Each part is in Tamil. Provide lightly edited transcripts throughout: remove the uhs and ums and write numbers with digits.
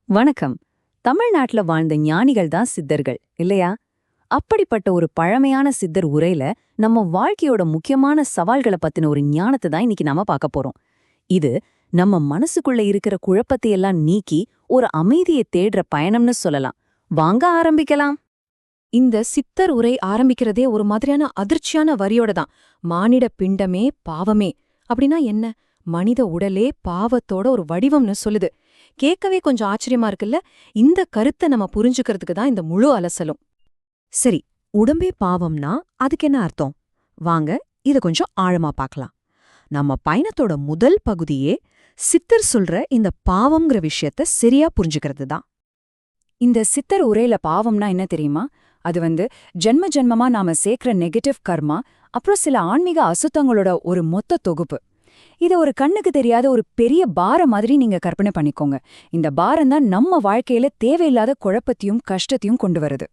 வணக்கம். தமிழ்நாட்டுல வாழ்ந்த ஞானிகள் தான் சித்தர்கள் இல்லையா? அப்படிப்பட்ட ஒரு பழமையான சித்தர் உரையில நம்ம வாழ்க்கையோட முக்கியமான சவால்களை பத்தின ஒரு ஞானத்தை தான் இன்னைக்கு நாம பார்க்க போறோம். இது நம்ம மனசுக்குள்ள இருக்கிற குழப்பத்தை எல்லாம் நீக்கி ஒரு அமைதியை தேடுற பயணம்னு சொல்லலாம். வாங்க ஆரம்பிக்கலாம். இந்த சித்தர் உரை ஆரம்பிக்கிறதே ஒரு மாதிரியான அதிர்ச்சியான வரியோட தான். மானிட பிண்டமே பாவமே அப்படின்னா என்ன? மனித உடலே பாவத்தோட ஒரு வடிவம்னு சொல்லுது. கேட்கவே கொஞ்சம் ஆச்சரியமா இருக்குல்ல? இந்த கருத்தை நம்ம புரிஞ்சுக்கிறதுக்கு தான் இந்த முழு அலசலும். சரி, உடம்பே பாவம்னா அதுக்கு என்ன அர்த்தம்? வாங்க இத கொஞ்சம் ஆழமா பார்க்கலாம். நம்ம பயணத்தோட முதல் பகுதியே சித்தர் சொல்ற இந்த பாவம்ங்கிற விஷயத்த சரியா புரிஞ்சுக்கிறது தான். இந்த சித்தர் உரையில பாவம்னா என்ன தெரியுமா? அது ஜென்ம ஜென்மமா நாம சேர்க்கிற நெகட்டிவ் கர்மா, அப்புறம் சில ஆன்மீக அசுத்தங்களோட ஒரு மொத்த தொகுப்பு. இத ஒரு கண்ணுக்கு தெரியாத ஒரு பெரிய பாரம் மாதிரி நீங்க கற்பனை பண்ணிக்கோங்க. இந்த பாரம் தான் நம்ம வாழ்க்கையில தேவையில்லாத குழப்பத்தையும் கஷ்டத்தையும் கொண்டு வருது.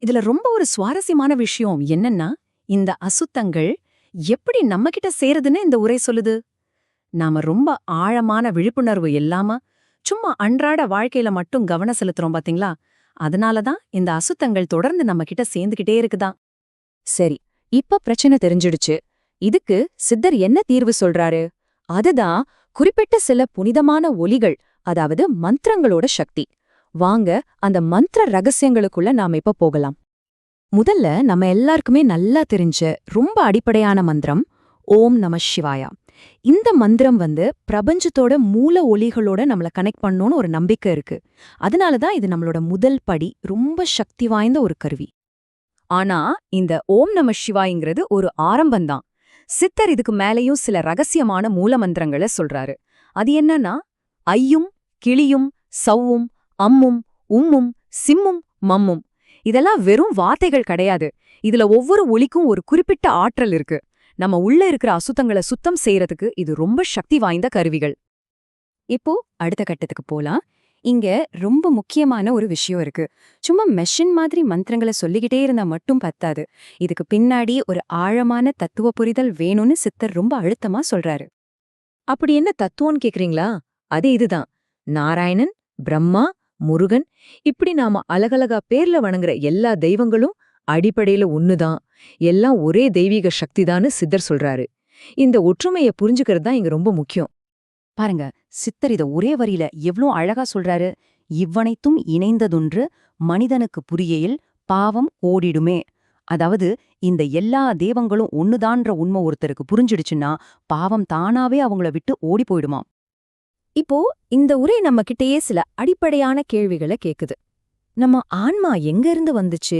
இதுல ரொம்ப ஒரு சுவாரஸ்யமான விஷயம் என்னன்னா, இந்த அசுத்தங்கள் எப்படி நம்ம கிட்ட சேருதுன்னு இந்த உரை சொல்லுது. நாம ரொம்ப ஆழமான விழிப்புணர்வு இல்லாம சும்மா அன்றாட வாழ்க்கையில மட்டும் கவனம் செலுத்துறோம் பாத்தீங்களா? அதனாலதான் இந்த அசுத்தங்கள் தொடர்ந்து நம்ம கிட்ட சேர்ந்துகிட்டே இருக்குதான். சரி, இப்ப பிரச்சனை தெரிஞ்சிடுச்சு. இதுக்கு சித்தர் என்ன தீர்வு சொல்றாரு? அதுதான் குறிப்பிட்ட சில புனிதமான ஒலிகள், அதாவது மந்திரங்களோட சக்தி. வாங்க அந்த மந்திர ரகசியங்களுக்குள்ள நாம இப்ப போகலாம். முதல்ல நம்ம எல்லாருக்குமே நல்லா தெரிஞ்ச ரொம்ப அடிப்படையான மந்திரம் ஓம் நம சிவாயா. இந்த மந்திரம் பிரபஞ்சத்தோட மூல ஒலிகளோட நம்மள கனெக்ட் பண்ணணும்னு ஒரு நம்பிக்கை இருக்கு. அதனாலதான் இது நம்மளோட முதல் படி, ரொம்ப சக்தி வாய்ந்த ஒரு கருவி. ஆனா இந்த ஓம் நம சிவாய்ங்கிறது ஒரு ஆரம்பம்தான். சித்தர் இதுக்கு மேலேயும் சில ரகசியமான மூலமந்திரங்களை சொல்றாரு. அது என்னன்னா, ஐயும் கிளியும் சவ்வும் அம்மும் உம்மும் சிம்மும் மம்மும். இதெல்லாம் வெறும் வார்த்தைகள் கிடையாது. இதுல ஒவ்வொரு ஒலிக்கும் ஒரு குறிப்பிட்ட ஆற்றல் இருக்கு. நம்ம உள்ள இருக்கிற அசுத்தங்களை சுத்தம் செய்யறதுக்கு இது ரொம்ப சக்தி வாய்ந்த கருவிகள். இப்போ அடுத்த கட்டத்துக்கு போலாம். இங்க ரொம்ப முக்கியமான ஒரு விஷயம் இருக்கு. சும்மா மெஷின் மாதிரி மந்திரங்களை சொல்லிக்கிட்டே இருந்தா மட்டும் பத்தாது. இதுக்கு பின்னாடி ஒரு ஆழமான தத்துவ புரிதல் வேணும்னு சித்தர் ரொம்ப அழுத்தமா சொல்றாரு. அப்படி என்ன தத்துவம்னு கேக்குறீங்களா? அது இதுதான். நாராயணன், பிரம்மா, முருகன், இப்படி நாம அலகலகா பேர்ல வணங்குற எல்லா தெய்வங்களும் அடிப்படையில ஒண்ணுதான். எல்லாம் ஒரே தெய்வீக சக்திதான்னு சித்தர் சொல்றாரு. இந்த ஒற்றுமையை புரிஞ்சுக்கிறது தான் இங்க ரொம்ப முக்கியம். பாருங்க, சித்தர் இத ஒரே வரியில எவ்ளோ அழகா சொல்றாரு. இவ்வனைத்தும் இணைந்ததொன்று மனிதனுக்கு புரியையில் பாவம் ஓடிடுமே. அதாவது இந்த எல்லா தெய்வங்களும் ஒண்ணுதான்ற உண்மை ஒருத்தருக்கு புரிஞ்சிடுச்சுன்னா பாவம் தானாவே அவங்கள விட்டு ஓடி போயிடுமாம். இப்போ இந்த உரை நம்ம கிட்டேயே சில அடிப்படையான கேள்விகளை கேக்குது. நம்ம ஆன்மா எங்க இருந்து வந்துச்சு?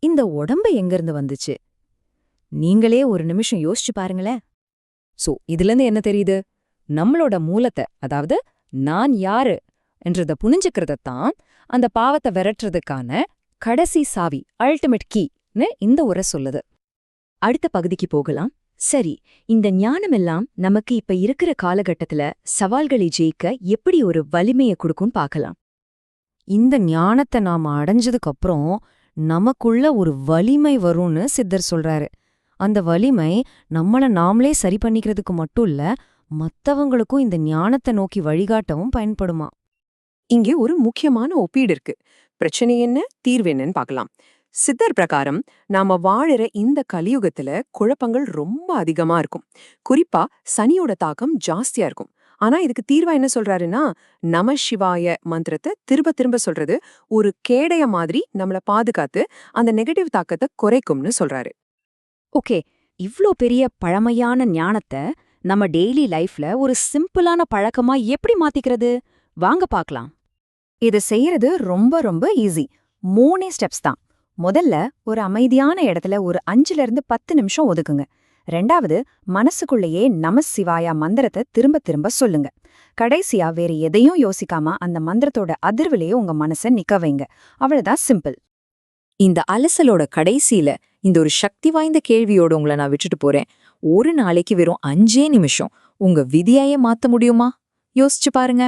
இந்த உடம்பு எங்க இருந்து வந்துச்சு? நீங்களே ஒரு நிமிஷம் யோசிச்சு பாருங்களேன். இதுலேருந்து என்ன தெரியுது? நம்மளோட மூலத்தை, அதாவது நான் யாரு என்றத புனிஞ்சுக்கிறதான் அந்த பாவத்தை விரட்டுறதுக்கான கடைசி சாவி, அல்டிமேட் கீன்னு இந்த உரை சொல்லுது. அடுத்த பகுதிக்கு போகலாம். சரி, இந்த ஞானமெல்லாம் நமக்கு இப்ப இருக்கிற காலகட்டத்துல சவால்களை ஜெயிக்க எப்படி ஒரு வலிமையை கொடுக்கும் பார்க்கலாம். இந்த ஞானத்தை நாம அடைஞ்சதுக்கு அப்புறம் நமக்குள்ள ஒரு வலிமை வரும்னு சித்தர் சொல்றாரு. அந்த வலிமை நம்மள நாமளே சரி பண்ணிக்கிறதுக்கு மட்டும் இல்ல, மத்தவங்களுக்கும் இந்த ஞானத்தை நோக்கி வழிகாட்டவும் பயன்படுமா. இங்கே ஒரு முக்கியமான ஒப்பீடு இருக்கு. பிரச்சனை என்ன, தீர்வு என்னன்னு பார்க்கலாம். சித்தர் பிரகாரம் நாம வாழற இந்த கலியுகத்துல குழப்பங்கள் ரொம்ப அதிகமா இருக்கும். குறிப்பா சனியோட தாக்கம் ஜாஸ்தியா இருக்கும். ஆனா இதுக்கு தீர்வா என்ன சொல்றாருன்னா, நம சிவாய மந்திரத்தை திரும்ப திரும்ப சொல்றது ஒரு கேடய மாதிரி நம்மள பாதுகாத்து அந்த நெகட்டிவ் தாக்கத்தை குறைக்கும்னு சொல்றாரு. ஓகே, இவ்ளோ பெரிய பழமையான ஞானத்தை நம்ம டெய்லி லைஃப்ல ஒரு சிம்பிளான பழக்கமா எப்படி மாத்திக்கிறது? வாங்க பார்க்கலாம். இது செய்யறது ரொம்ப ரொம்ப ஈஸி. 3 ஸ்டெப்ஸ் தான். முதல்ல ஒரு அமைதியான இடத்துல ஒரு 5-10 நிமிஷம் ஒதுக்குங்க. 2வது, மனசுக்குள்ளேயே நம சிவாயா மந்திரத்தை திரும்ப திரும்ப சொல்லுங்க. கடைசியா வேற எதையும் யோசிக்காம அந்த மந்திரத்தோட அதிர்விலேயே உங்க மனசை நிக்க வைங்க. அவ்வளவுதான், சிம்பிள். இந்த அலசலோட கடைசியில இந்த ஒரு சக்தி வாய்ந்த கேள்வியோட உங்களை நான் விட்டுட்டு போறேன். ஒரு நாளைக்கு வெறும் 5 நிமிஷம் உங்க விதியாயே மாத்த முடியுமா? யோசிச்சு பாருங்க.